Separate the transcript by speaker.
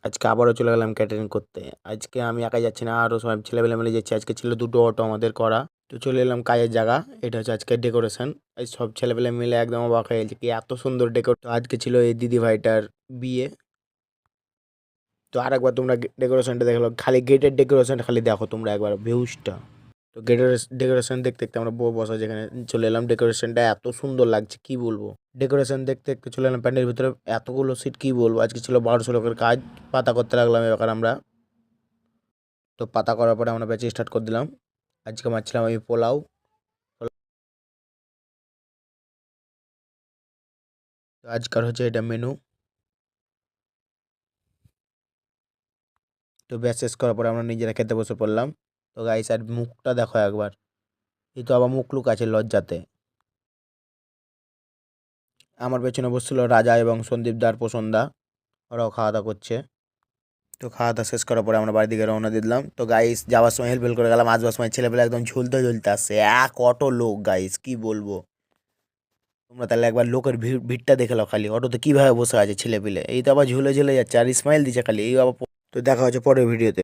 Speaker 1: আজকে আবারও চলে গেলাম ক্যাটারিং করতে। আজকে আমি একাই যাচ্ছি না, আরও সব ছেলেপেলে মিলে যাচ্ছি। আজকে ছিল 2টো অটো আমাদের করা। তো চলে এলাম কাজের জায়গা। এটা হচ্ছে আজকের ডেকোরেশন। এই সব ছেলেপেলে মিলে একদম অবাক হয়ে গেছে কি এত সুন্দর ডেকোর। তো আজকে ছিল এই দিদি ভাইটার বিয়ে। তো আরেকবার তোমরা ডেকোরেশনটা দেখলো, খালি গেটের ডেকোরেশনটা খালি দেখো তোমরা একবার ভিউজটা। তো গেটের ডেকোরেশন দেখতে দেখতে আমরা বউ বসা যেখানে চলে এলাম। ডেকোরেশনটা এত সুন্দর লাগছে কি বলবো। ডেকোরেশন দেখতে দেখতে চলে এলাম প্যান্ডেলের ভিতরে। এতগুলো সিট কি বলবো। আজকে ছিল 1200 লোকের কাজ। পাতা করতে লাগলাম এবার আমরা। তো পাতা করার পরে আমরা ব্যাচ স্টার্ট করে দিলাম। আজকে মারছিলাম আমি পোলাও। তো আজকাল হচ্ছে এটা মেনু। তো ব্যাচ শেষ করার পরে আমরা নিজেরা খেতে বসে পড়লাম। তো গাইস আর মুখটা দেখো একবার। এই তো আবার মুখ লুক আছে লজ্জাতে। আমার পেছনে বসছিল রাজা এবং সন্দীপ দার পোষণদা। ওরাও খাওয়া দাওয়া করছে। তো খাওয়া দাওয়া শেষ করার পরে আমরা বাড়ির দিকে রওনা দিলাম। তো গাইস যাওয়ার সময় হেল্প করে গেলাম, আসবার সময় ছেলেপেলে একদম ঝুলতে ঝুলতে আসছে। এক অটো লোক গাইস কি বলবো। তোমরা তাহলে একবার লোকের ভিড়টা দেখে নাও, খালি অটোতে কিভাবে বসে আছে ছেলেপিলে। এই তো আবার ঝুলে ঝুলে যাচ্ছে আর স্মাইল দিচ্ছে খালি এই আবার। তো দেখা হচ্ছে পরের ভিডিওতে।